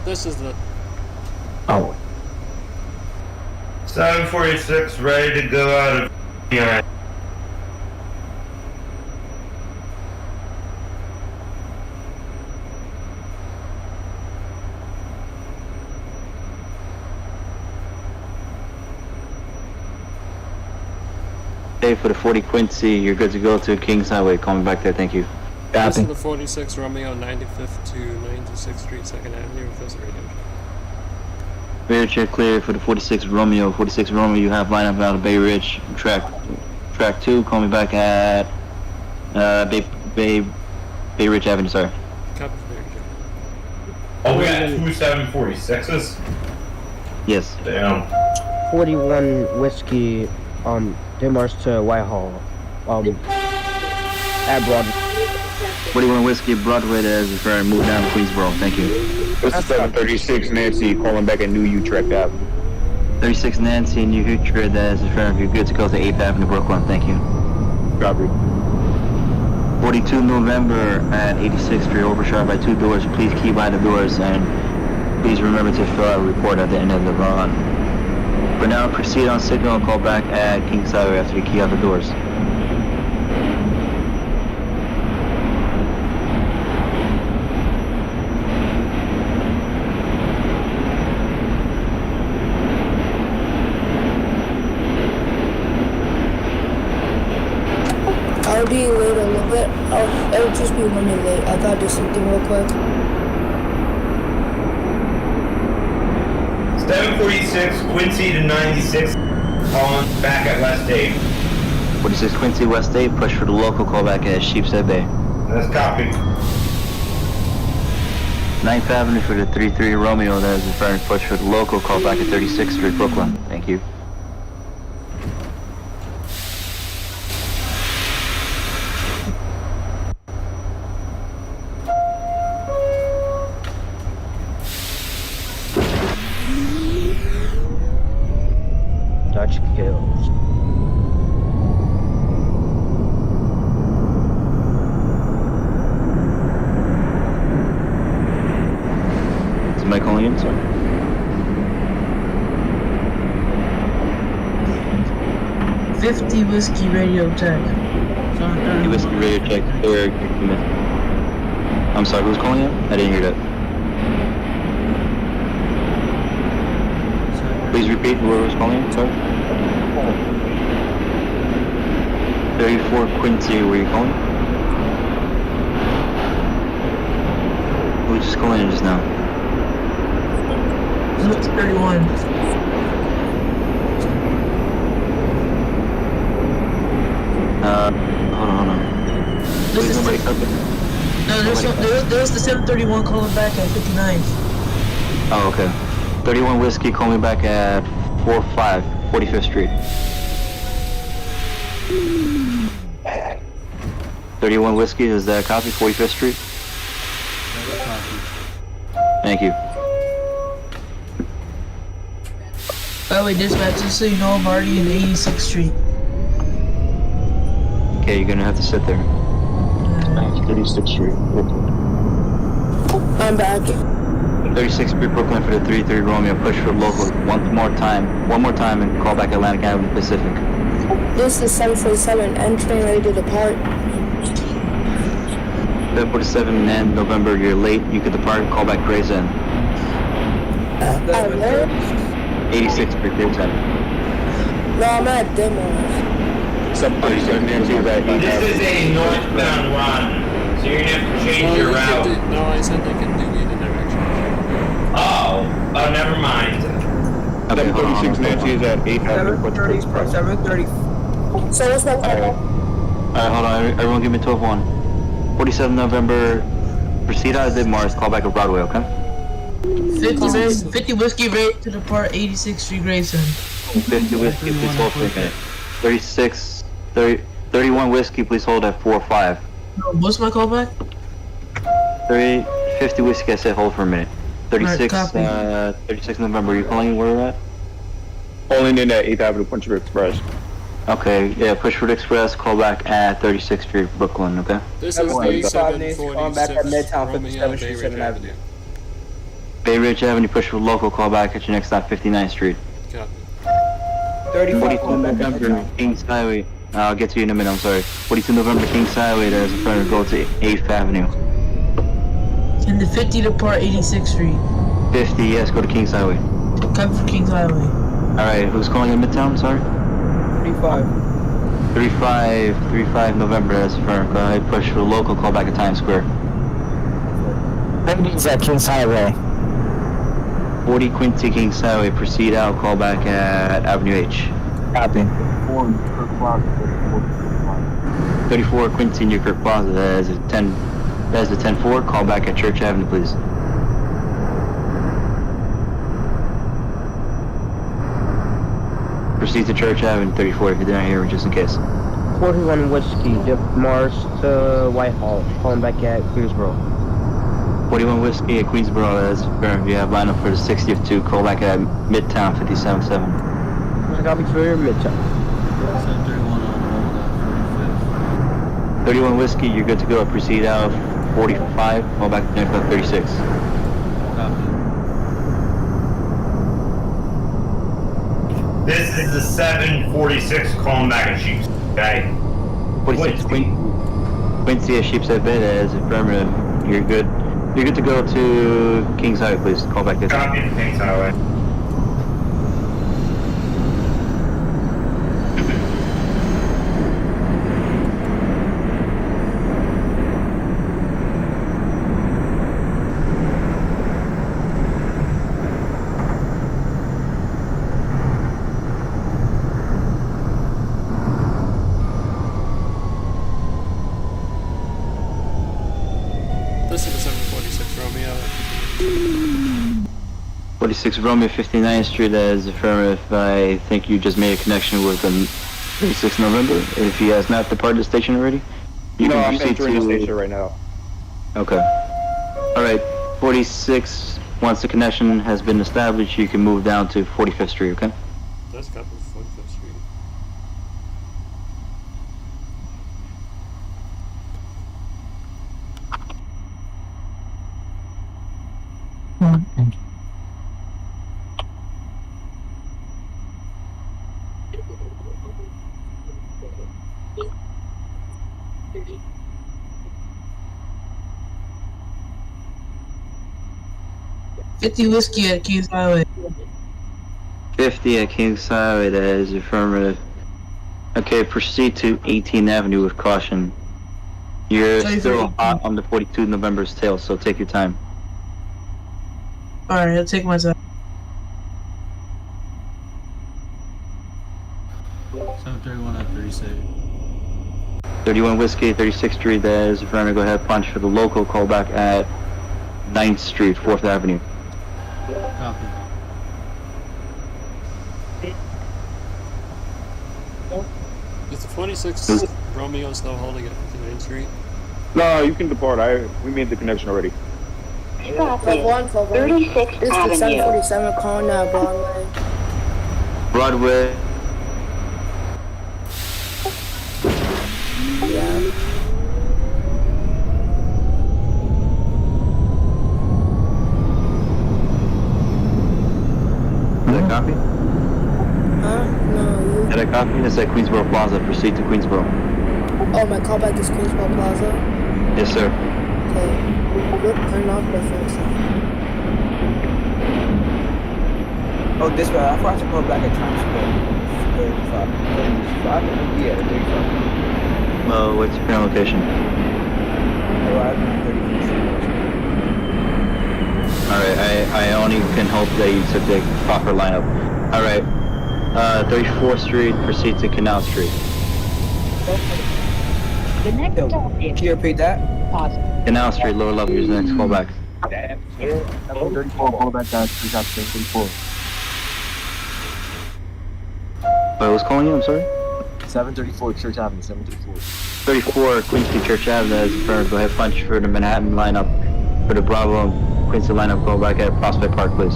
This is the... Oh. 746 ready to go out of here. Hey, for the 40 Quincy, you're good to go to Kings Highway. Call me back there, thank you. This is the 46 Romeo, 95th to 96th Street, 2nd Avenue, with this radio check. Radio check clear for the 46 Romeo. 46 Romeo, you have lineup out of Bay Ridge. Track 2, call me back at Bay Ridge Avenue, sorry. Copy for Bay Ridge. Oh, we got 2 746s? Yes. Damn. 41 Whiskey, Demars to Whitehall, at Broadway. 41 Whiskey, Broadway, that is referring, move down to Queensboro, thank you. This is 736 Nancy calling back at New Utrecht Avenue. 36 Nancy, New Utrecht, that is referring, you're good to go to 8th Avenue, Brooklyn, thank you. Copy. 42 November at 86th Street, overshot by 2 doors, please keep by the doors, and please remember to fill out a report at the end of the run. For now, proceed on signal and call back at Kings Highway after you key out the doors. I'll be late a little bit. It'll just be 1 minute late. I gotta do something real quick. 746 Quincy to 96. Calling back at West 8. 46 Quincy, West 8, push for the local, call back at Sheepshead Bay. That's copy. 9th Avenue for the 33 Romeo, that is referring, push for the local, call back at 36th Street, Brooklyn. Thank you. Dutch kills. Is Mike calling in, sir? $50 Whiskey radio check. 50 Whiskey radio check, clear. I'm sorry, who's calling in? I didn't hear that. Please repeat whoever's calling in, sorry. 34 Quincy, where are you calling? Who was just calling in just now? 31. Hold on. Please nobody cut it. No, there's the 731 calling back at 59. Oh, okay. 31 Whiskey, call me back at 45th Street. 31 Whiskey, is that a copy? 45th Street? Thank you. By the way, dispatch, just so you know, I'm already in 86th Street. Okay, you're gonna have to sit there. 36th Street. I'm back. 36th Street, Brooklyn for the 33 Romeo, push for local one more time, and call back Atlantic Avenue Pacific. This is 747 entering, ready to depart. 747 and November, you're late, you could depart, call back Gray's Inn. At where? 86th Street, Gray's Inn. No, I'm at Demars. 737 Nancy is at 8th This Avenue. is a northbound run, so you're gonna have to change your route. No, I said they can do either direction. Oh, never mind. Okay, hold on. 736 Nancy is at 8th Avenue. 730. So what's my Alright, hold on, everyone give me 12-1. 47 November, proceed out of the Mars, call back at Broadway, okay? 50 Whiskey ready to depart 86th Street, Grayson. 50 Whiskey, please hold for a minute. 31 Whiskey, please hold at 4-5. No, what's my callback? 50 Whiskey, I said hold for a minute. 36 November, you calling where we're at? Calling in at 8th Avenue, Punch Express. Okay, yeah, push for the Express, call back at 36th Street, Brooklyn, okay? This is the 746 back at Midtown, Romeo, 57th Bay Street, Ridge 7th Avenue. Bay Ridge Avenue, push for local, call back at your next stop, 59th Street. Copy. 42 November, Kings Highway. I'll get to you in a minute, I'm sorry. 42 November, Kings Highway, there's a front go to 8th Avenue. And the 50 depart 86th Street. 50, yes, go to Kings Highway. Come for Kings Highway. Alright, who's calling in Midtown, sorry? 35 November, that's the front. Go ahead, push for local, call back at Times Square. 70's at Kings Highway. 40 Quincy, Kings Highway, proceed out, call back at Avenue H. Copy. 34 Quincy, Newkirk Plaza, that is a 10-4, call back at Church Avenue, please. Proceed to Church Avenue, 34, if you're down here, just in case. 41 Whiskey, Dip Mars to Whitehall, calling back at Queensboro. 41 Whiskey at Queensboro, that's confirmed. You have lineup for the 60th 2, call back at Midtown, 57-7. Copy for Midtown. 31 Whiskey, you're good to go. Proceed out, 45, call back to 36. This is the 746 calling back at Chiefs. Okay. 46 Quincy at Sheepshead Bay, that is affirmative. You're good. You're good to go to Kings Highway, please. Call back this. Copy to Kings Highway. This is the 746 Romeo. 46 Romeo, 59th Street, that is affirmative. I think you just made a connection with 36 November. If he has not departed the station already, you No, can I'm proceed entering the to... station right now. Okay. Alright, 46, once the connection has been established, you can move down to 45th Street, okay? That's copy 45th Street. Fifty Whiskey at Kings Highway. 50 at Kings Highway, that is affirmative. Okay, proceed to 18th Avenue with caution. You're still hot on the 42 November's tail, so take your time. Alright, I'll take my time. 731 at 36. 31 Whiskey, 36th Street, that is affirmative. Go ahead, punch for the local, call back at 9th Street, 4th Avenue. Copy. Is the 46 Romeo still holding at 59th Street? No, you can depart. We made the connection already. Club 1, Club 1. 36th This is the Avenue. 747 calling Broadway. Broadway. Yeah. Is that copy? Huh? No, Is that copy? It's at Queensboro Plaza. Proceed to Queensboro. Oh, my callback is Queensboro Plaza. Yes, sir. Okay. Look, turn off the first time. Oh, this way. I forgot to call back at Times Square. 35. 35? Yeah, 35. What's your current location? Arrived at 35. Alright, I only can hope that you took the proper lineup. Alright, 34th Street, proceed to Canal Street. The next stop is Can you repeat that? Plaza. Canal Street, lower level, here's the next callback. 34, call back down to 34. Wait, who's calling you? I'm sorry? 734 Church Avenue, 734. 34 Quincy Church Avenue, as affirmed. Go ahead, punch for the Manhattan lineup. For the Bravo Quincy lineup, go back at Prospect Park, please.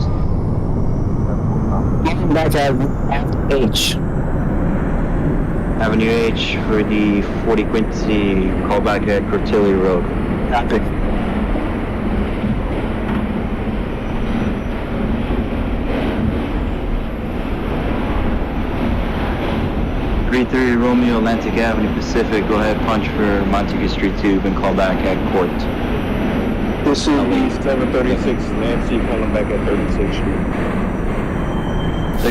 Back at H. Avenue H for the 40 Quincy, call back at Cortilli Road. Copy. 33 Romeo Atlantic Avenue Pacific, go ahead, punch for Montague Street 2, been called back at court. This is the 736 Nancy calling back at 36th Street.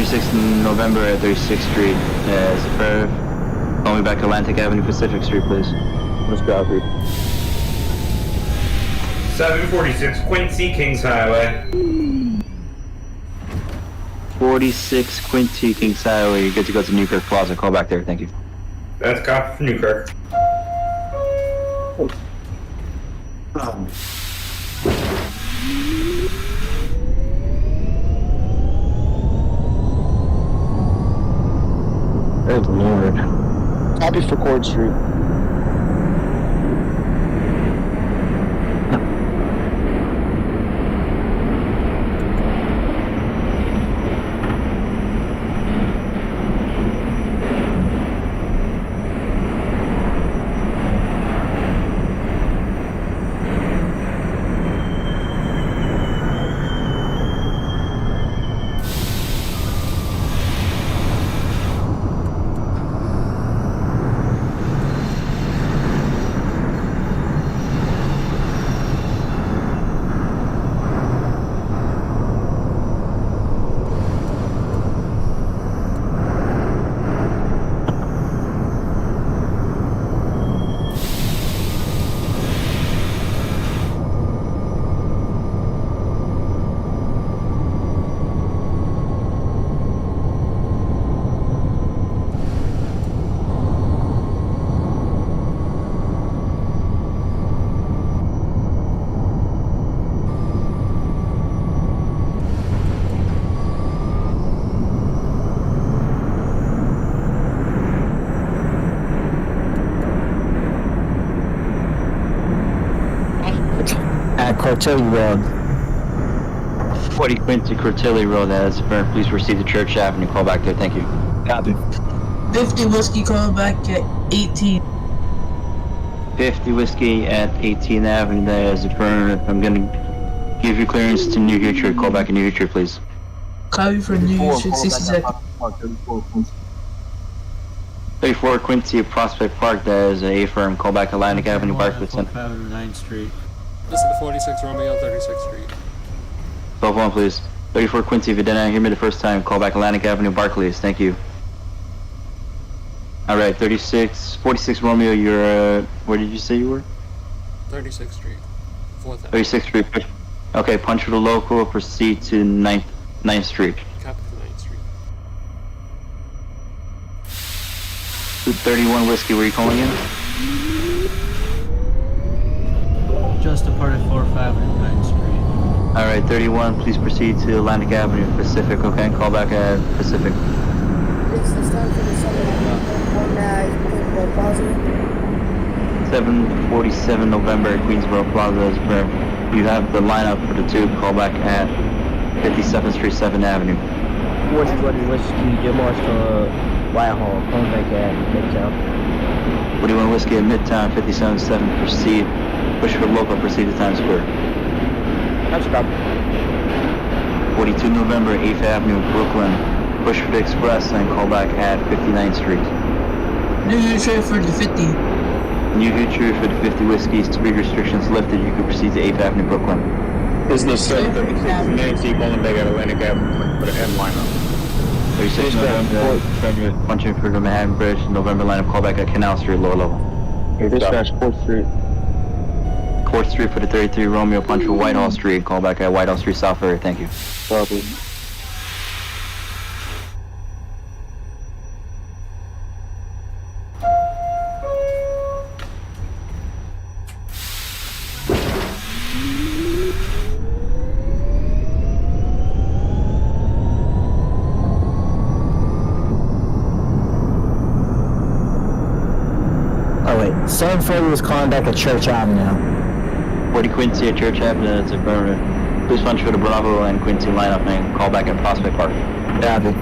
36th November at 36th Street, as affirmative. Call me back Atlantic Avenue Pacific Street, please. Let's go, dude. 746 Quincy, Kings Highway. 46 Quincy Kings Highway, you're good to go to Newkirk Plaza, call back there, thank you. That's copy for Newkirk. Good lord. Copy for Court Street. At Cortelli Road. 40 Quincy Cortilli Road, as affirmative, please proceed to Church Avenue, call back there, thank you. Copy. 50 whiskey calling back at 18. 50 Whiskey at 18th Avenue, that is affirmative. I'm gonna give you clearance to New Hampshire, call back in New Hampshire, please. Copy for New Hampshire, 60 seconds. 34 Quincy Prospect Park, that is a firm, call back Atlantic Avenue, Barclays Center. Avenue, 9th Street. This is the 46 Romeo, 36th Street. 12-1, please. 34 Quincy, if you did not hear me the first time, call back Atlantic Avenue, Barclays, thank you. Alright, 46 Romeo, you're, where did you say you were? 36th Street. 4th Avenue. 36th Street. Okay, punch for the local, proceed to 9th Street. Copy for 9th Street. 31 Whiskey, where are you calling in? Just departed 4th Avenue, 9th Street. Alright, 31, please proceed to Atlantic Avenue, Pacific, okay? Call back at Pacific. This is time for the 719 Plaza. 747 November at Queensboro Plaza, as per. You have the lineup for the tube, call back at 57th Street, 7th Avenue. 420 Whiskey, get marched to Whitehall, calling back at Midtown. 41 Whiskey at Midtown, 57-7, proceed. Push for local, proceed to Times Square. That's copy. 42 November, 8th Avenue, Brooklyn. Push for the Express and call back at 59th Street. New Hampshire for the 50. New Hampshire for the 50 Whiskies, speed restrictions lifted, you can proceed to 8th Avenue, Brooklyn. This is the 736 Nancy calling back at Atlantic Avenue for the M lineup. 36 November, punching for the Manhattan Bridge, November lineup, call back at Canal Street, lower level. Dispatch Court Street. Court Street for the 33 Romeo, punch for Whitehall Street, call back at Whitehall Street, South area, thank you. Copy. Oh wait, 740 was calling back at Church Avenue. 40 Quincy at Church Avenue, that's affirmative. Please punch for the Bravo and Quincy lineup and call back at Prospect Park. Copy.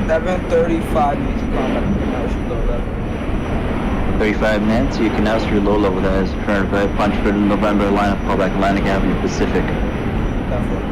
735 needs to call back to Canal Street low level. 35 Nancy, Canal Street, low level, that is affirmative. Punch for the November lineup, call back Atlantic Avenue, Pacific. Definitely.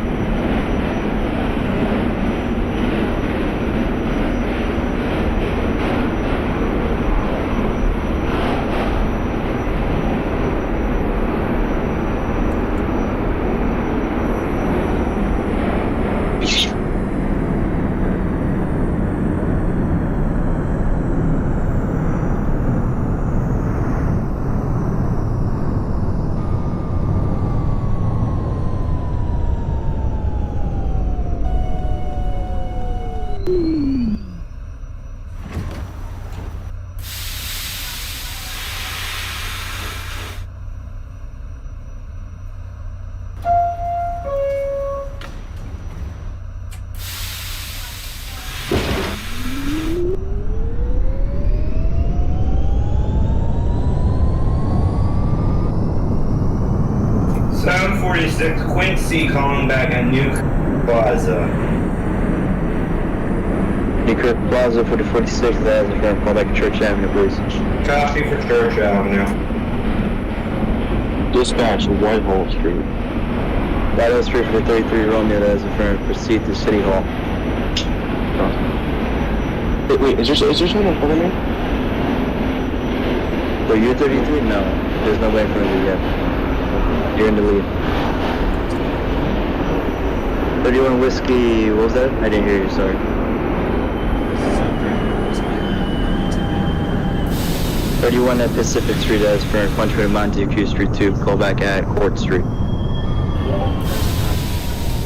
746 Quincy calling back at New Plaza. Newkirk Plaza for the 46th as a firm, call back at Church Avenue, please. Copy for Church Avenue. Dispatch Whitehall Street. Whitehall Street for the 33 Romeo, that is a firm, proceed to City Hall. Wait, is there someone over me? So you're 33? No, there's no way in front of you yet. You're in the lead. 31 Whiskey, what was that? I didn't hear you, sorry. 31 at Pacific Street as for punch for Montague Street 2, call back at Court Street.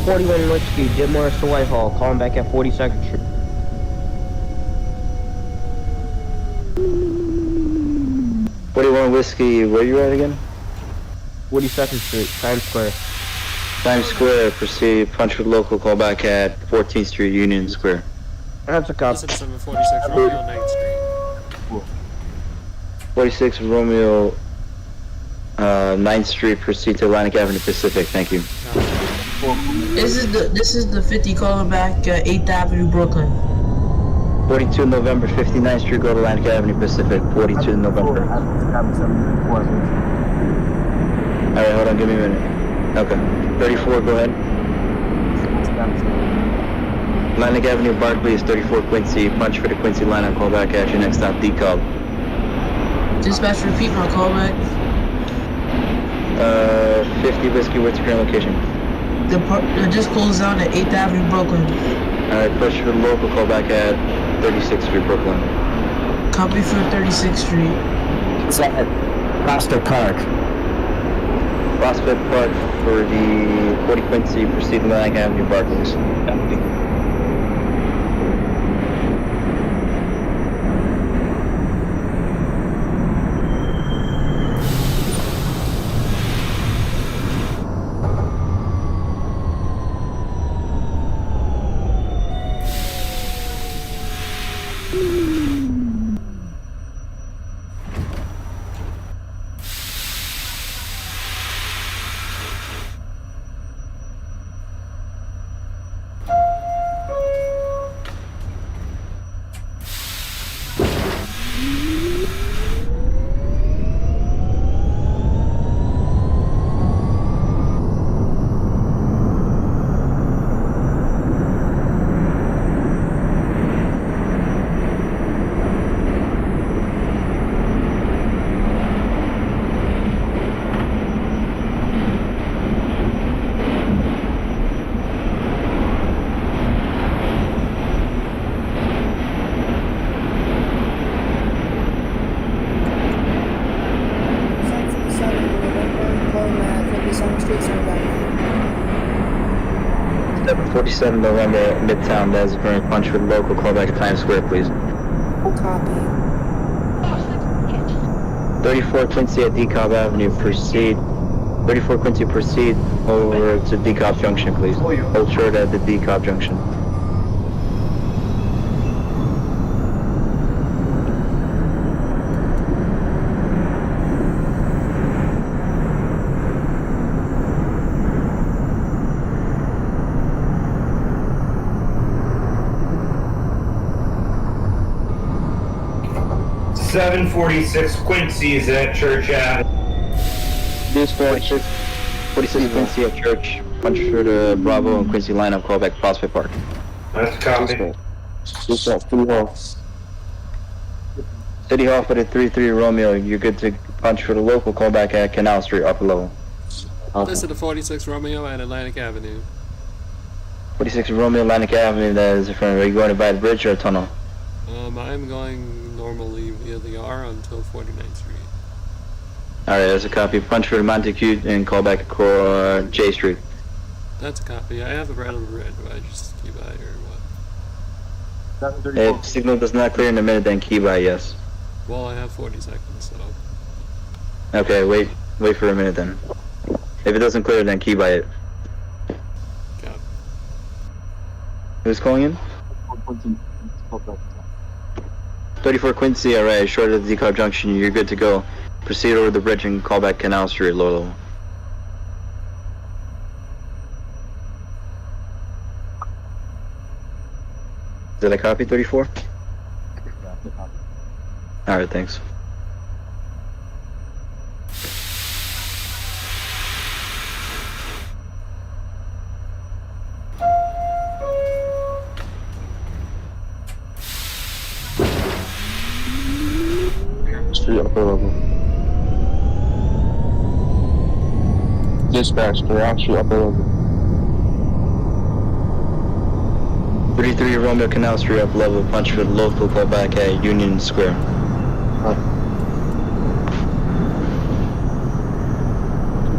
41 Whiskey, Jim Morris to Whitehall, calling back at 42nd Street. Whiskey, where you at again? 42nd Street, Times Square. Times Square, proceed, punch for local, call back at 14th Street, Union Square. That's a cop. Listen to 746 Romeo 9th Street. 46 Romeo, 9th Street, proceed to Atlantic Avenue Pacific, thank you. This is the 50 calling back 8th Avenue, Brooklyn. 42 November, 59th Street, go to Atlantic Avenue Pacific, 42 November. Alright, hold on, give me a minute. Okay. 34, go ahead. Atlantic Avenue, Barclays, 34 Quincy, punch for the Quincy line, I'll call back at your next stop, D-Cobb. Dispatch, repeat my callback. 50 Whiskey, what's your current location? Just closed down at 8th Avenue, Brooklyn. Alright, push for the local, call back at 36th Street, Brooklyn. Copy for 36th Street. It's at Prospect Park. Prospect Park for the 40 Quincy, proceed to Atlantic Avenue, Barclays. 47 November, Midtown, that is a current punch for the local, call back to Times Square, please. Copy. 34 Quincy at D-Cobb Avenue, proceed. 34 Quincy, proceed over to D-Cobb Junction, please. Hold short at the D-Cobb Junction. Seven 46 Quincy is at Church Avenue. Dispatch 46 Quincy at Church, punch for the Bravo and Quincy lineup, call back Prospect Park. That's copy. City Hall for the 33 Romeo, you're good to punch for the local, call back at Canal Street, upper level. This is the 46 Romeo at Atlantic Avenue. 46 Romeo, Atlantic Avenue, that is in front of you. Are you going to buy the bridge or tunnel? I'm going normally via the R until 49th Street. Alright, that's a copy. Punch for the Montague and call back at J Street. That's a copy. I have the red on the red. Do I just key by or what? If signal does not clear in a minute, then key by, yes. Well, I have 40 seconds, so... Okay, wait for a minute then. If it doesn't clear, then key by it. Got it. Who's calling in? 34 Quincy, alright, short of the D-Cobb Junction, you're good to go. Proceed over the bridge and call back Canal Street, low level. Did I copy 34? Alright, thanks. Street upper level. Dispatch, ground street upper level. 33 Romeo Canal Street up level, punch for the local, call back at Union Square.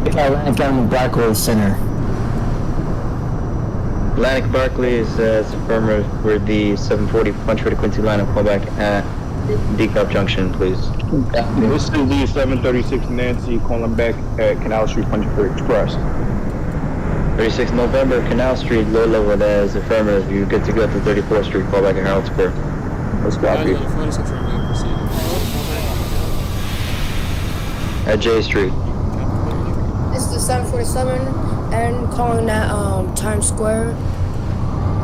Atlantic Avenue Blackwell Center. Atlantic Barclay is affirmative for the 740 punch for the Quincy line and call back at Decop Junction, please. This is the 736 Nancy calling back at Canal Street Punch for Express. 36 November, Canal Street, low level, that is affirmative. You're good to go to 34th Street, call back at Harold Square. Let's copy. 46 Romeo, proceed. At J Street. This is the 747 and calling at Times Square.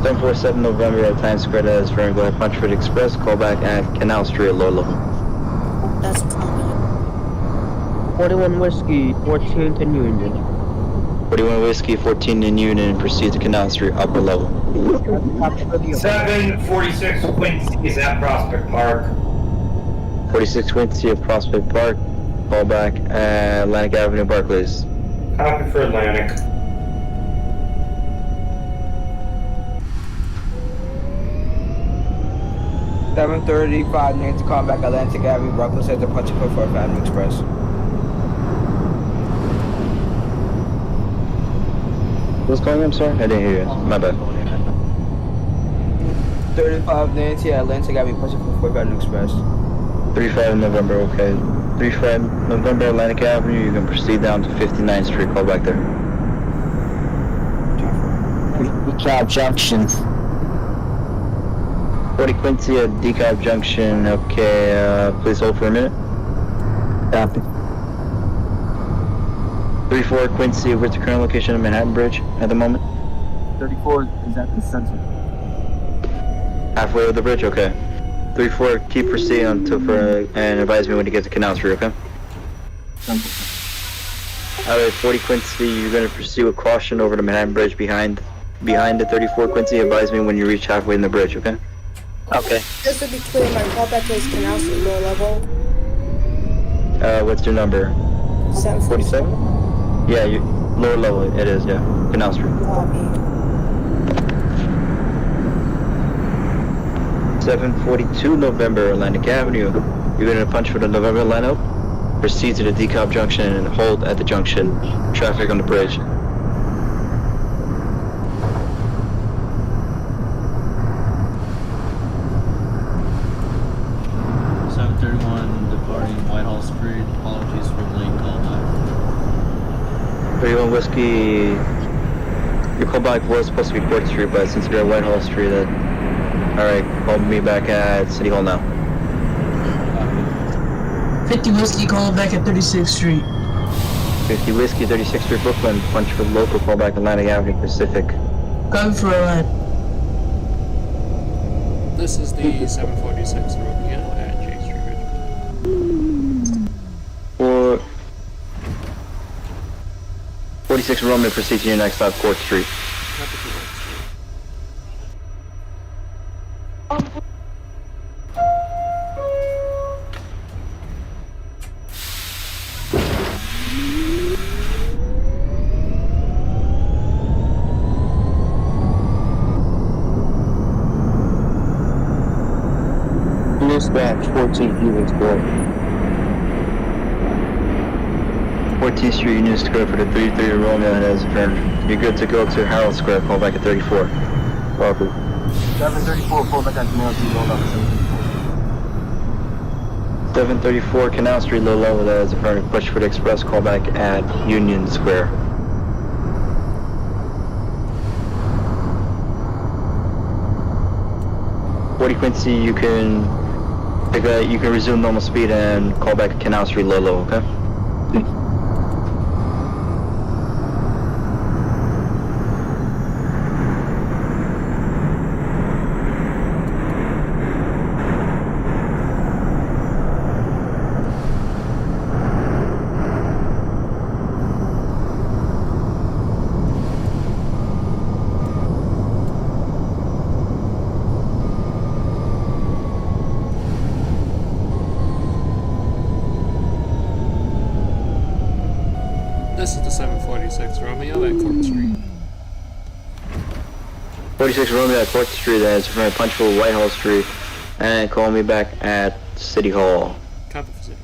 747 November at Times Square, that is affirmative. Go ahead, punch for the Express, call back at Canal Street, low level. That's coming. 41 Whiskey, 14th and Union. 41 Whiskey, 14 in Union, proceed to Canal Street, upper level. 746 Quincy is at Prospect Park. 46 Quincy at Prospect Park, call back at Atlantic Avenue, Barclays. Copy for Atlantic. $7:35 Nancy calling back Atlantic Avenue Barclays Center punching for 4th Avenue Express. What's going on? I'm sorry? I didn't hear you. My bad. 35 Nancy at Atlantic Avenue punching for 4th Avenue Express. 35 November, okay. 35 November, Atlantic Avenue, you can proceed down to 59th Street, call back there. Decop Junction. 40 Quincy at Decop Junction, okay, please hold for a minute. Copy. 34 Quincy, where's the current location of Manhattan Bridge at the moment? 34 is at the center. Halfway over the bridge, okay. 34, keep proceeding until and advise me when you get to Canal Street, okay? Alright, 40 Quincy, you're gonna proceed with caution over the Manhattan Bridge behind the 34 Quincy. Advise me when you reach halfway in the bridge, okay? Okay. Just to be clear, my callback is Canal Street low level. What's your number? 747. Yeah, lower level, it is, yeah. Canal Street. Copy. 742 November, Atlantic Avenue. You're gonna punch for the November lineup. Proceed to the Decop Junction and hold at the junction. Traffic on the bridge. Departing Whitehall Street. Apologies for the late callback. 31 Whiskey. Your callback was supposed to be 4th Street, but since you're at Whitehall Street, alright, call me back at City Hall now. 50 Whiskey calling back at 36th Street. 50 Whiskey, 36th Street, Brooklyn. Punch for local, callback Atlantic Avenue, Pacific. Copy for a line. This is the 746 Romeo at J Street. For 46 Romeo, proceed to your next stop, 4th Street. Copy for 4th Street. Dispatch, 14th Union Square. 14th Street, Union Square for the 33 Romeo, and as affirmed. You're good to go to Harold Square, call back at 34. Copy. 734 pull back at Canal Street low level. 734 Canal Street, low level, that is affirmed. Push for the express, call back at Union Square. Quincy, you can resume normal speed and call back at Canal Street, low level, okay? 46 Romeo at Court Street. 46 Romeo at Court Street, that's in front of Punchbowl Whitehall Street, and call me back at City Hall. Copy for City.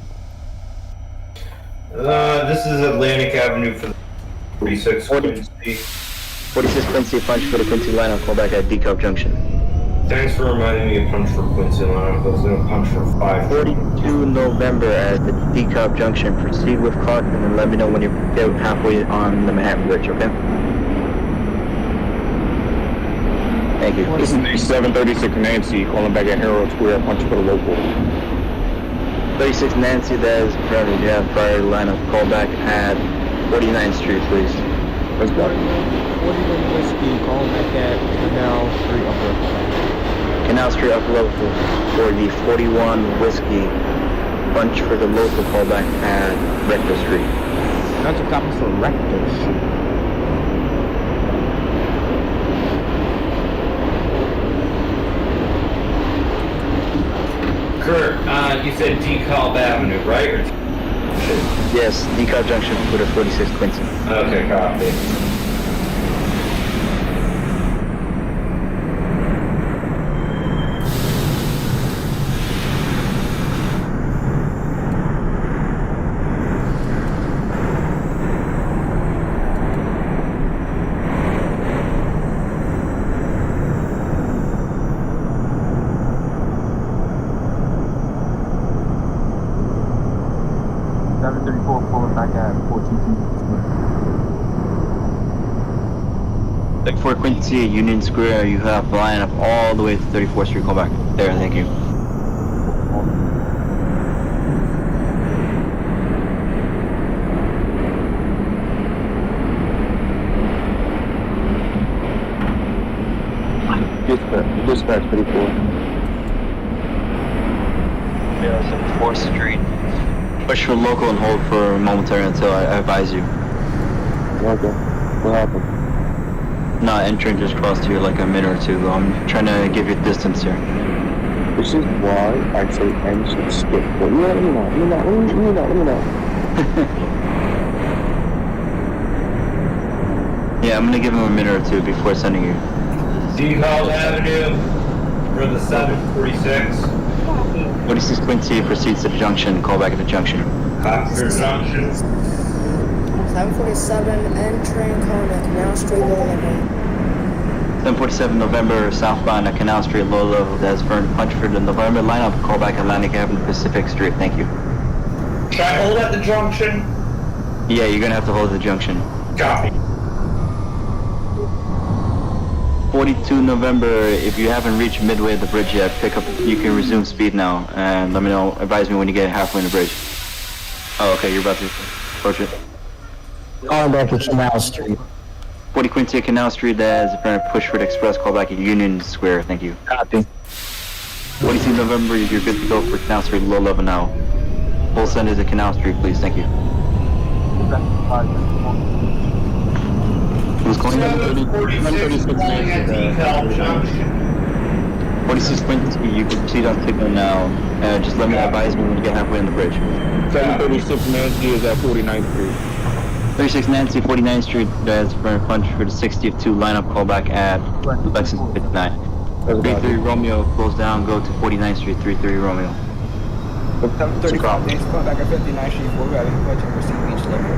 This is Atlantic Avenue for 46 Quincy. 46 Quincy, punch for the Quincy lineup, call back at DeKalb Junction. Thanks for reminding me to punch for Quincy line. I was going to punch for 5. 42 November at the DeKalb Junction, proceed with caution and let me know when you're halfway on the Manhattan Bridge, okay? Thank you. This is 736 Nancy calling back at Herald Square, punch for the local. 36 Nancy, that is correct. You have prior lineup, call back at 49th Street, please. Let's go. 41 Whiskey calling back at Canal Street Upper. Canal Street Upper Level for the 41 Whiskey, punch for the local, call back at Rector Street. That's a copy for Rector Street. Kurt, you said DeKalb Avenue, right? Or Yes, DeKalb Junction for the 46 Quincy. okay, copy. For Quincy at Union Square, you have lineup all the way to 34th Street, call back there, thank you. Dispatch 34. Yeah, 4th Street. Push for local and hold for momentary until I advise you. Okay. What happened? Not entering, just crossed here like a minute or two ago. I'm trying to give you distance here. This is why I say N should skip. Well, let me know. Yeah, I'm gonna give him a minute or two before sending you. DeKalb Avenue for the 746. 46 Quincy proceeds to the junction, call back at the junction. Copy for Junction. 747 entering calling at Canal Street low level. 747 November southbound at Canal Street low level, that's for punch for the November lineup, call back Atlantic Avenue Pacific Street, thank you. Should I hold at the junction? Yeah, you're gonna have to hold the junction. Copy. 42 November, if you haven't reached midway of the bridge yet, pick up, you can resume speed now, and let me know, advise me when you get halfway in the bridge. Oh, okay, you're about to approach it. Calling back at Canal Street. 40 Quincy at Canal Street, that is a push for the express, call back at Union Square, thank you. Copy. 42 November, you're good to go for Canal Street, low level now. Full send is at Canal Street, please, thank you. Who's calling? 746 calling at DeKalb Junction. 46 Quincy, you can proceed on signal now. Just let me advise me when you get halfway on the bridge. 736 Nancy is at 49th Street. 36 Nancy, 49th Street, that's for a punch for the 60th2 lineup, call back at Lexington 59. 33 Romeo, close down, go to 49th Street, 33 Romeo. 735 days call back at 59th Street, 4 driving punch and proceed each level.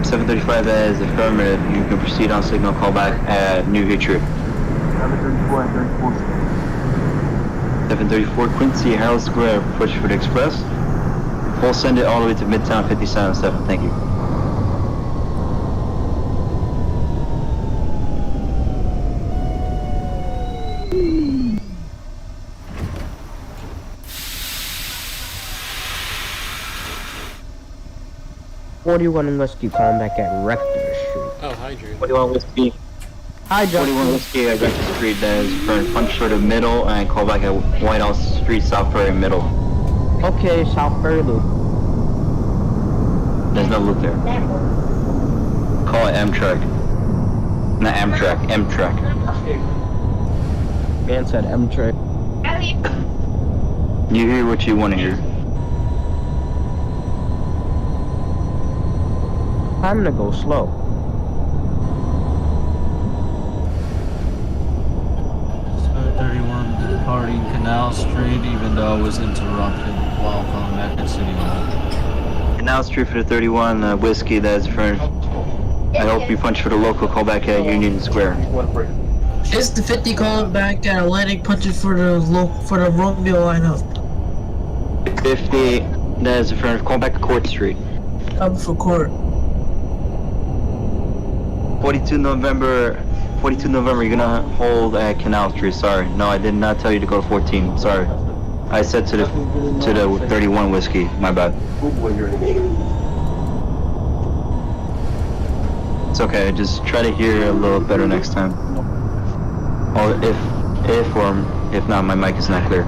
735, that is affirmative, you can proceed on signal, call back at New Hitcher. 734 Quincy, Herald Square, push for the express. We'll send it all the way to Midtown 57-7, thank you. "41 Whiskey calling back at Rector Street." Oh, hi, Drew. 41 Whiskey. Hi, Justin. 41 Whiskey at Rector Street, that is for a punch for the middle, and call back at White House Street, South Ferry, middle. Okay, South Ferry Loop. There's no loop there. Call it Amtrak. Not Amtrak, Amtrak. Man said M-Track. You hear what you want to hear. time to go slow. Departing Canal Street, even though I was interrupted while calling back at City Hall. Canal Street for the 31 whiskey. That's for. I hope you punch for the local callback at Union Square. It's the 50 calling back at Atlantic, punching for the Romeo lineup. 50. That is for callback to Court Street. Coming for court. 42 November. You're gonna hold at Canal Street. Sorry, no, I did not tell you to go to 14. Sorry, I said to the 31 whiskey. My bad. It's okay. Just try to hear a little better next time. Or if not, my mic is not clear.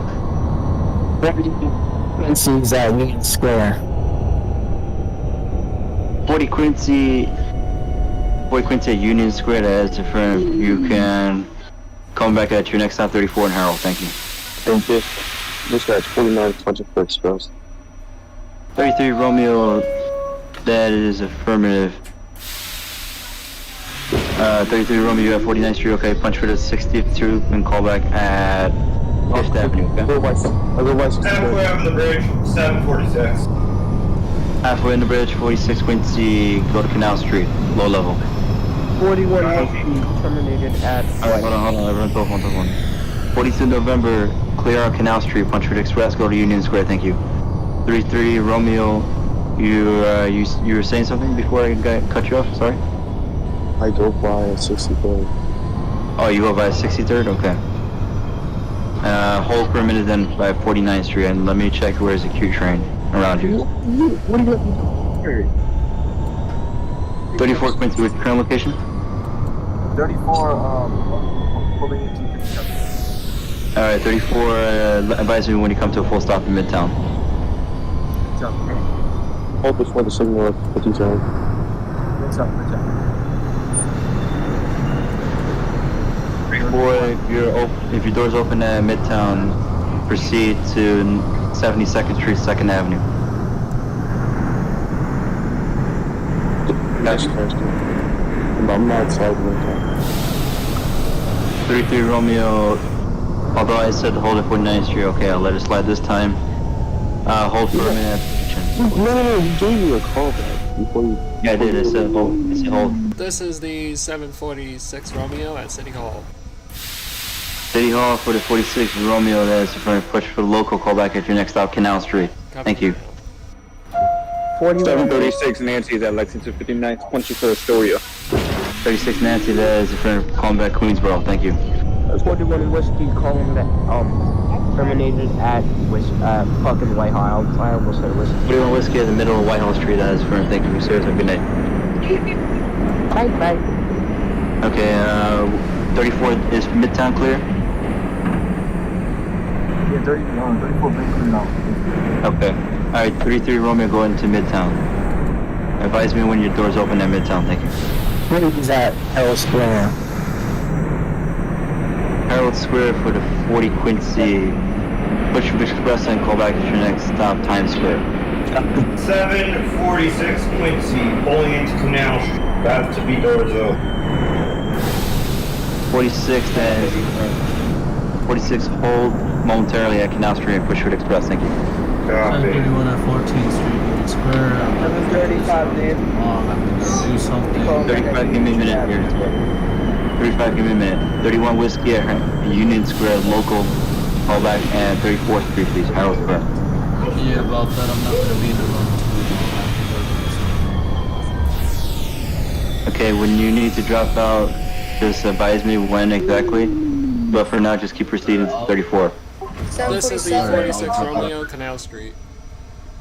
Quincy's at Union Square. 40 Quincy at Union Square. That is different. You can come back at your next stop, 34 in Harold. Thank you. Thank you. Dispatch 49 24 Express. 33 Romeo. That is affirmative. 33 Romeo, you have 49th Street. Okay, punch for the 62 and call back at 5th Avenue. Okay? Halfway over the bridge, 746. Halfway in the bridge, 46 Quincy. Go to Canal Street, low level. 41 whiskey terminated at. Alright, hold on. Everyone talk one. 42 November, clear out Canal Street, punch for the Express, go to Union Square, thank you. 33 Romeo, you were saying something before I cut you off, sorry? I go by 63rd. Oh, you go by 63rd? Okay. Hold for a minute then by 49th Street, and let me check where's the Q train around you. What are you 34 Quincy, with current location? 34, pulling into 57. Alright, 34, advise me when you come to a full stop in Midtown. Hold before the signal at 57. What's up, If your door's open at Midtown, proceed to 72nd Street, 2nd Avenue. That's crazy. I'm outside Midtown. 33 Romeo, although I said hold at 49th Street, okay, I'll let it slide this time. Hold for a minute. No, we gave you a call back before you... Yeah, I did, I said hold. This is the 746 Romeo at City Hall. City Hall for the 46 Romeo, that's for push for the local callback at your next stop, Canal Street. Thank you. 736 Nancy's at Lexington 59th, punchy for Astoria. 36 Nancy, that is for calling back Queensboro, thank you. 41 whiskey calling that terminated at fucking Whitehall. I almost said whiskey. 41 Whiskey at the middle of Whitehall Street, that is for thank you, sir. Have a good night. Bye. Okay, 34 is Midtown clear? Yeah, 34 been clear now. Okay. Alright, 33 Romeo, go into Midtown. Advise me when your door's open at Midtown, thank you. What is that? Harold Square. Harold Square for the 40 Quincy. Push for the Express and call back at your next stop, Times Square. 746 Quincy, pulling into Canal Street. About to be doors open. 46 and 46 hold momentarily at Canal Street and push for the Express, thank you. Copy. 731 at 14th Street, Union Square. 735, man. Do something. 35, give me a minute here. 35, give me a minute. 31 Whiskey at Union Square, local, call back, and 34th Street, please, Harold Square. Yeah, about that, I'm not gonna be in the room. Okay, when you need to drop out, just advise me when exactly. But for now, just keep proceeding to 34. This is the 46 Romeo, Canal Street.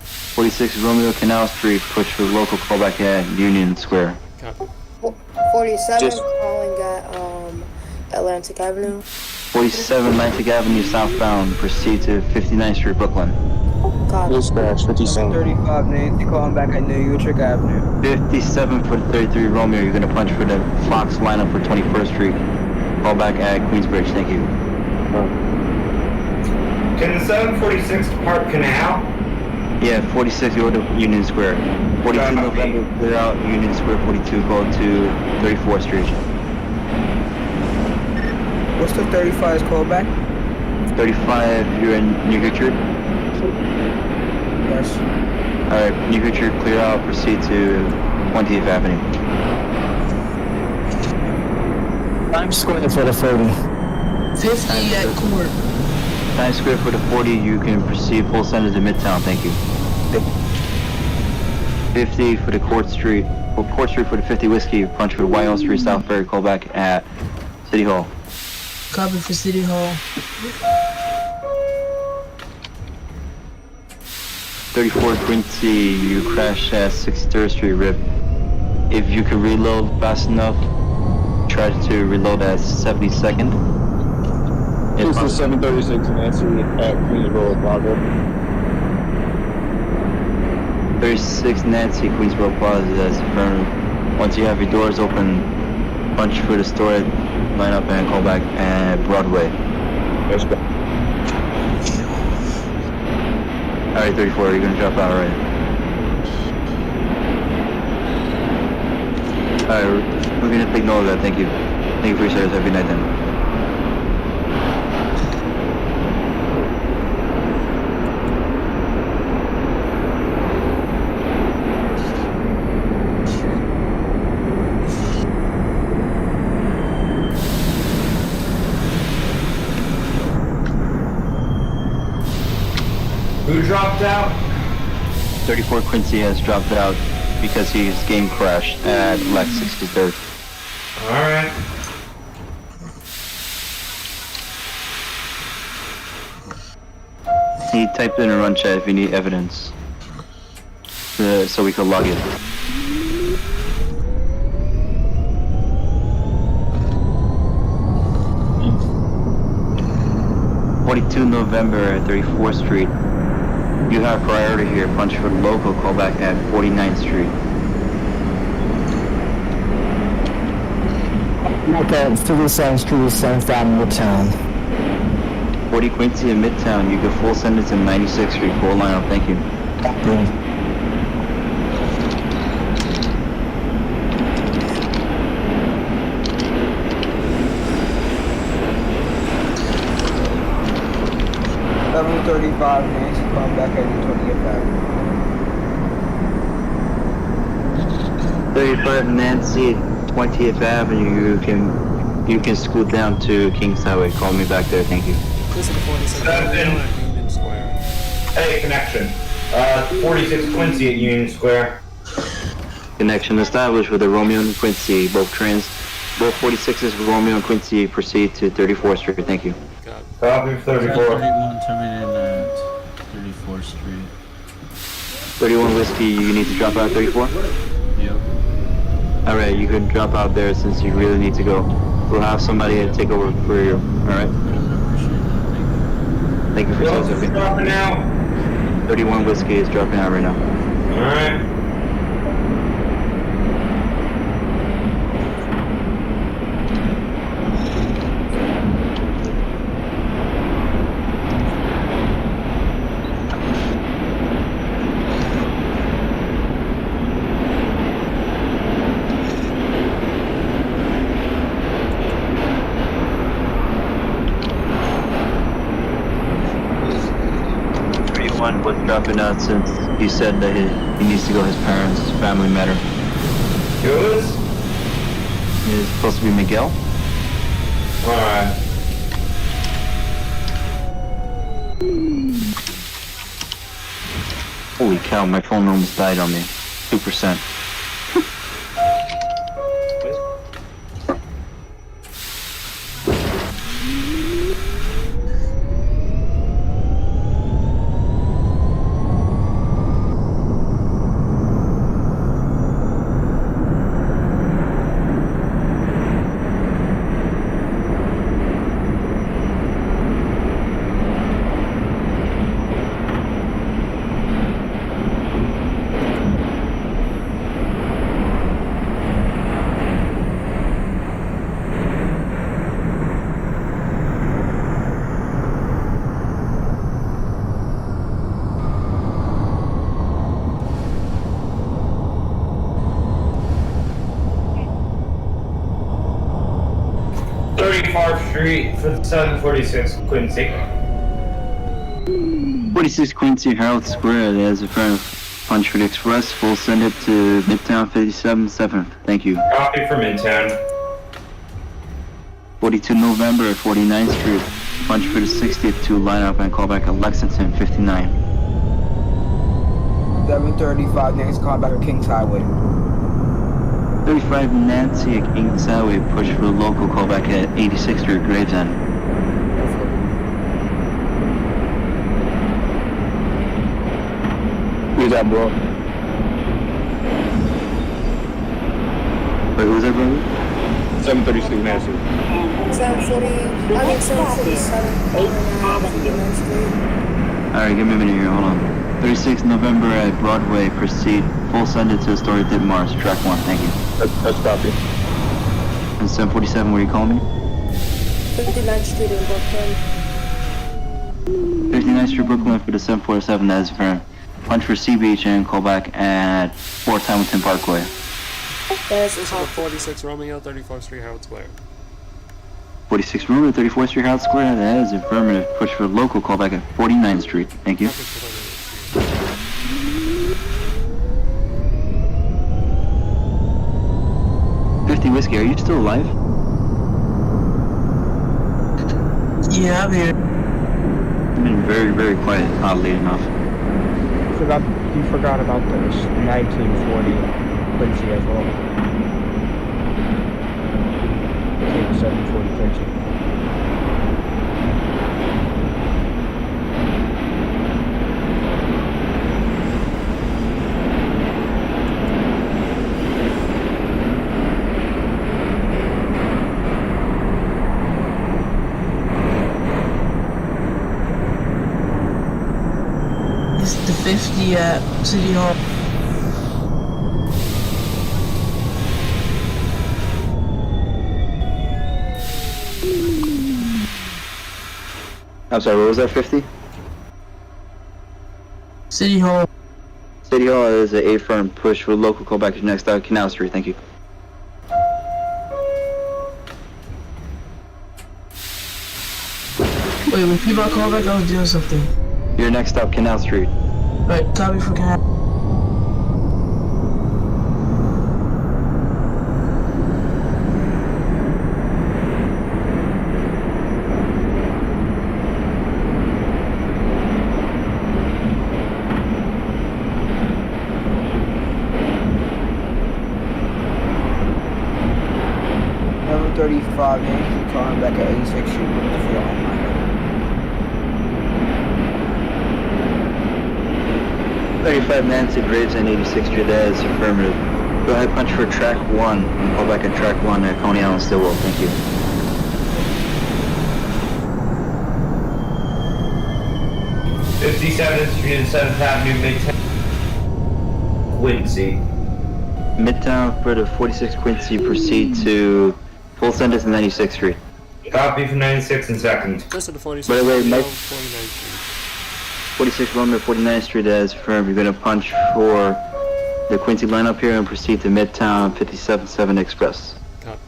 46 Romeo, Canal Street, push for local callback at Union Square. Copy. 47 calling at Atlantic Avenue. 47 Atlantic Avenue southbound, proceed to 59th Street, Brooklyn. Copy. Dispatch 57. 35 Nancy calling back at New Utrecht Avenue. 57 for the 33 Romeo, you're gonna punch for the Fox lineup for 21st Street. Call back at Queensbridge, thank you. Can the 746 depart Canal? Yeah, 46 go to Union Square. 42 November, clear out Union Square. 42 go to 34th Street. What's the 35's called back? 35, you're in New Richard. Yes. Alright, New Richard, clear out, proceed to 20th Avenue. Times Square for the 40. 50 at court. Times Square for the 40, you can proceed full center to Midtown, thank you. 50 for the Court Street, or Court Street for the 50 Whiskey, punch for Whitehall Street, South Ferry, call back at City Hall. Copy for City Hall. 34 Quincy, you crashed at 63rd Street, RIP. If you could reload fast enough, try to reload at 72nd. This is 736 Nancy at Queensboro Plaza. 36 Nancy, Queensboro Plaza, that's affirmed. Once you have your doors open, punch for the store, line up and call back at Broadway. Let's go. Alright, 34, you're gonna drop out, right? Alright, we're gonna take note of that, thank you. Thank you for your service, have a good night then. Who dropped out? 34 Quincy has dropped out because his game crashed at Lex 63rd. Alright. He typed in a run chat if you need evidence. So we could log it. November at 34th Street. You have priority here. Punch for the local. Call back at 49th Street. Okay, 37th Street, 7th Avenue, Midtown. 40 Quincy in Midtown. You can full send it to 96th Street. Full line up. Thank you. Boom. $735 Nancy, come back at 20th Avenue. 35 Nancy, 20th Avenue. You can scoot down to Kings Highway. Call me back there. Thank you. This is the 46 Romeo at Union Square. Hey, connection. 46 Quincy at Union Square. Connection established with the Romeo and Quincy. Both 46s Romeo and Quincy proceed to 34th Street. Thank you. God. Copy for 34. 31 terminated at 34th Street. 31 Whiskey, you need to drop out at 34? Yep. Alright, you can drop out there since you really need to go. We'll have somebody take over for you. Alright? I appreciate that. Thank you for Who else is serving. dropping out? 31 Whiskey is dropping out right now. Alright. Was dropping out since he said that he needs to go his parents' family matter. Yours? It's supposed to be Miguel. Alright. Holy cow, my phone almost died on me. 2%. 34th Street for the 746 Quincy. 46 Quincy, Harold Square, there's a front of punch for the express. We'll send it to Midtown 57 7th. Thank you. Copy for Midtown. 42 November, 49th Street. Punch for the 60th to line up and call back at Lexington 59. 735 Nancy, calling back at Kings Highway. 35 Nancy at Kings Highway, push for the local callback at 86th Street, Gravesend. Who's that, bro? Wait, who was that, brother? 736 Nancy. 747 59th Street. Alright, give me a minute here, hold on. 36 November at Broadway, proceed. Full send it to the story Dip Mars, track 1, thank you. That's copy. And 747, where you calling me? 59th Street in Brooklyn. 59th Street, Brooklyn for the 747, that is confirmed. Punch for Sea Beach and call back at 4 Hamilton Parkway. That is This is 46 Romeo, 34th Street, Howard Square. 46 Romeo, 34th Street, Howard Square, that is affirmative. Push for local, call back at 49th Street, thank you. Copy for 49th Street. 50 Whiskey, are you still alive? Yeah, I'm here. I've been very, very quiet, oddly enough. You forgot about the 1940 Quincy as well. Okay, 740 Quincy. It's the 50 at City Hall. I'm sorry, what was that, 50? City Hall. City Hall is an A firm. Push for local callback to next out Canal Street, thank you. Wait, repeat my callback? I was doing something. Your next stop, Canal Street. Right, copy for Canal. Number 35 Nancy, calling back at 86th Street for the online. 35 Nancy Graves and 86th Street, that is affirmative. Go ahead, punch for track 1 and call back at track 1 at Coney Island, Stillwell, thank you. '57th Street and 7th Avenue, Midtown. Quincy. Midtown for the 46 Quincy, proceed to full send it to 96th Street. Copy for 96 and 2nd. This is the 46 By the way, Romeo, Mike- 49th Street. 46 Romeo, 49th Street, that is affirmed. You're gonna punch for the Quincy lineup here and proceed to Midtown 57-7 Express. Copy.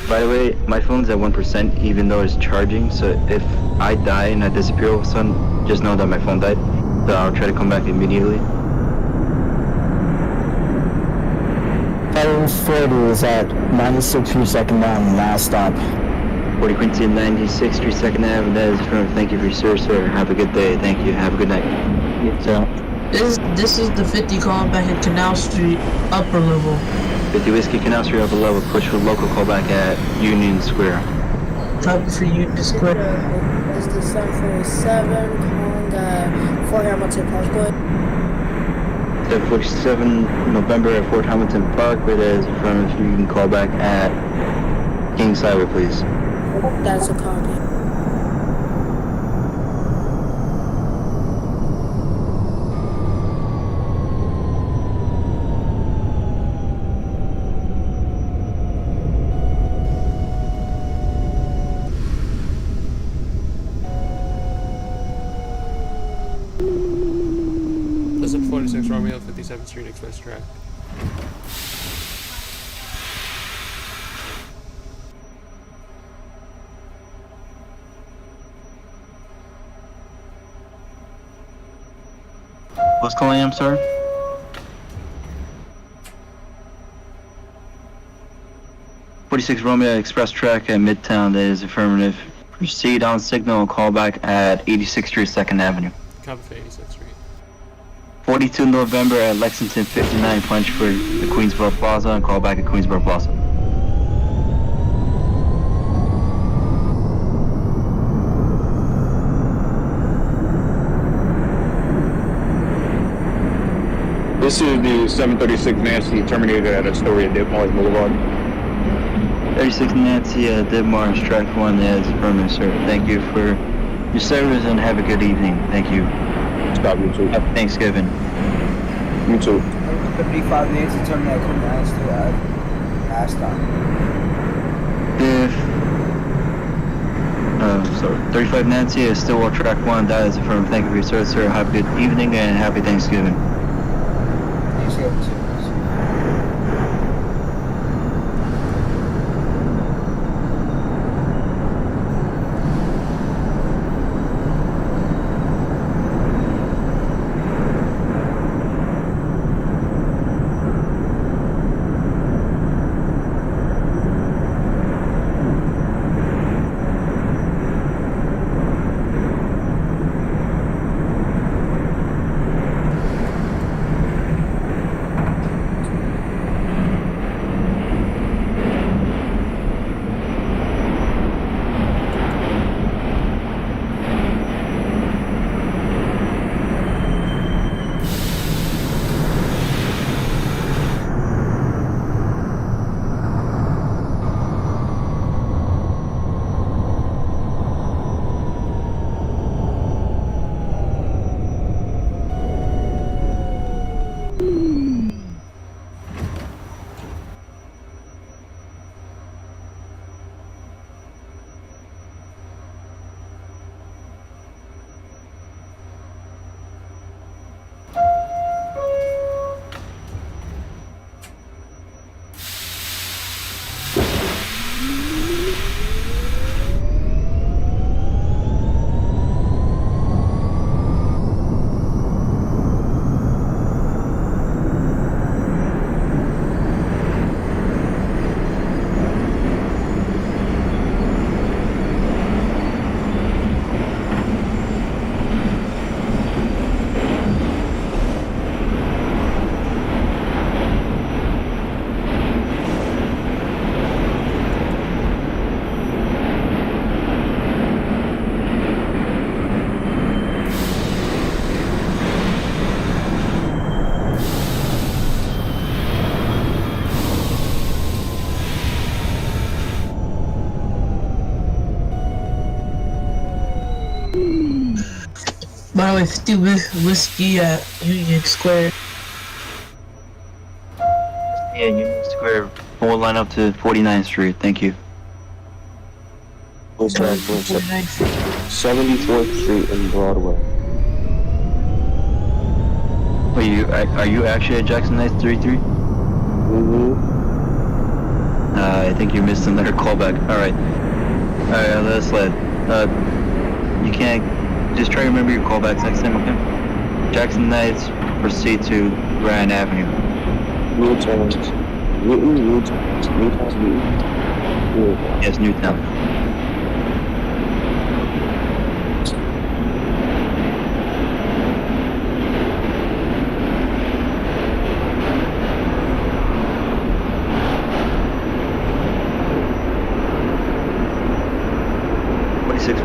By the way, my phone's at 1% even though it's charging, so if I die and I disappear all of a sudden, just know that my phone died. So I'll try to come back immediately. 740 is at 96th Street, 2nd down, last stop. 40 Quincy and 96th Street, 2nd Avenue, that is affirmed. Thank you for your service, sir. Have a good day. Thank you. Have a good night. So, This is the 50 calling back at Canal Street, upper level. 50 Whiskey, Canal Street, upper level. Push for local callback at Union Square. Copy for Union Square. It's the 747 calling at 4 Hamilton Parkway. 747 November at Fort Hamilton Parkway, that is affirmed. You can call back at Kings Highway, please. That's a copy. This is 46 Romeo, 57th Street Express track. Who's calling? I'm sorry. .46 Romeo Express track at Midtown. That is affirmative. Proceed on signal and call back at 86th Street, 2nd Avenue. Copy for 86th Street. 42 November at Lexington 59. Punch for the Queensboro Plaza and call back at Queensboro Plaza. This is the 736 Nancy terminated at Astoria Ditmars Boulevard. 36 Nancy Ditmars, track 1, that is affirmative, sir. Thank you for your service and have a good evening. Thank you. Stop, you too. Happy Thanksgiving. You too. 55 Nancy terminated coming down to last time. Sorry. 35 Nancy is still on track 1, that is affirmative. Thank you for your service, sir. Have a good evening and happy Thanksgiving. Thanksgiving too. By the way, 50 whiskey at Union Square. Yeah, Union Square. Full line up to 49th Street. Thank you. 74th Street and Broadway. Are you actually at Jackson Heights 33? Mm-hmm. I think you missed another callback. Alright, let's sled. You can't... Just try to remember your callbacks next time, okay? Jackson Heights, proceed to Grand Avenue. Newtown. Yes, Newtown.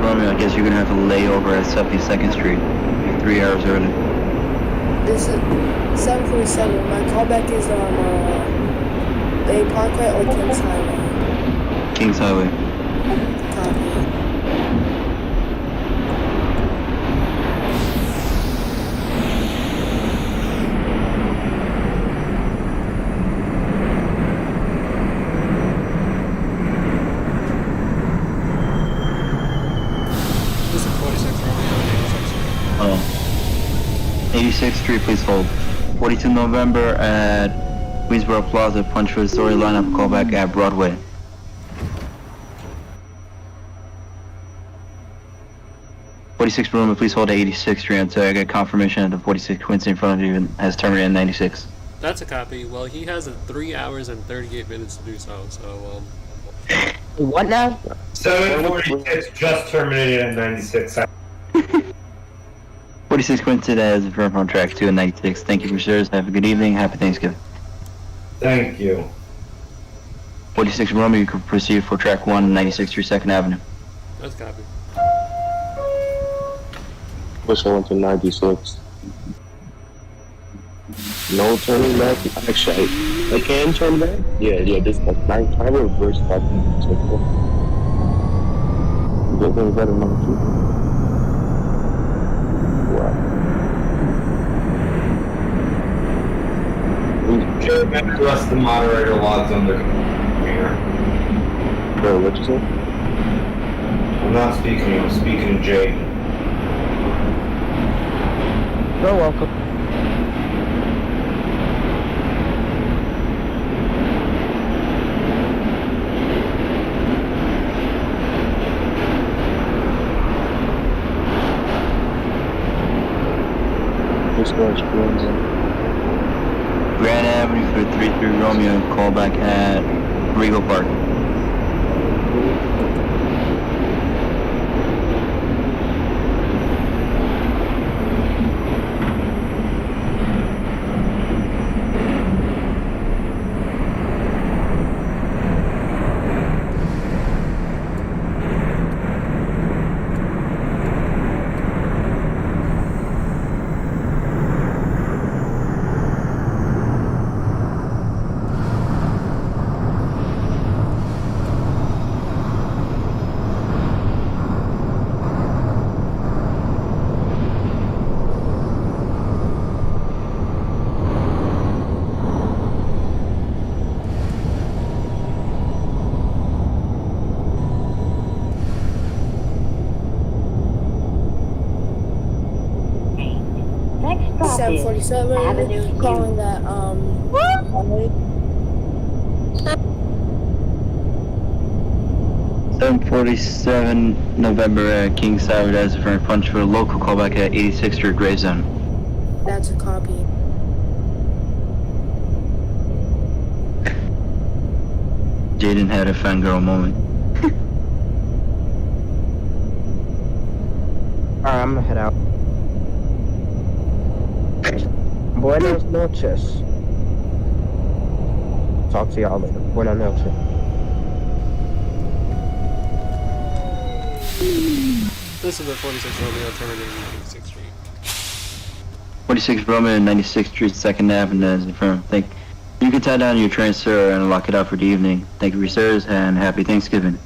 Romeo, I guess you're gonna have to lay over at 72nd Street. You're 3 hours early. This is 747. My callback is on Bay Parkway or Kings Highway. Kings Highway. Copy. This is 46 Romeo and 86th Street. 86th Street, please hold. 42 November at Queensboro Plaza, punch for the story lineup, callback at Broadway. 46 Romeo, please hold at 86th Street until I get confirmation that the 46 Quincy in front of you has terminated at 96. That's a copy. Well, he has 3 hours and 38 minutes to do so, so, What now? 746 just terminated at 96. 46 Quincy has confirmed on track 2 at 96. Thank you for service. Have a good evening. Happy Thanksgiving. Thank you. 46 Romeo, you can proceed for track 1, 96th Street, 2nd Avenue. that's a copy. Push on to 96. No turning back. Actually, I can turn back. Yeah, this like 9 time reverse back. Get things better, number 2. Wow. Jay, unless the moderator logs on the computer. Bro, what you say? I'm not speaking to you, I'm speaking to Jay. You're welcome. This one's crazy. Grand Avenue for 33 Romeo, call back at Regal Park. Next stop is 747, Avenue calling U. that, What? 747 November at King Side as a firm punch for a local callback at 86th Street, Gray Zone. that's a copy. Jaden had a fangirl moment. Alright, I'm gonna head out. Buenas noches. Talk to y'all later. Buenas noches. This is the 46 Romeo terminating 96th Street. 46 Romeo, 96th Street, 2nd Avenue as a firm. You can tie down your transfer and lock it out for the evening. Thank you for your service and happy Thanksgiving.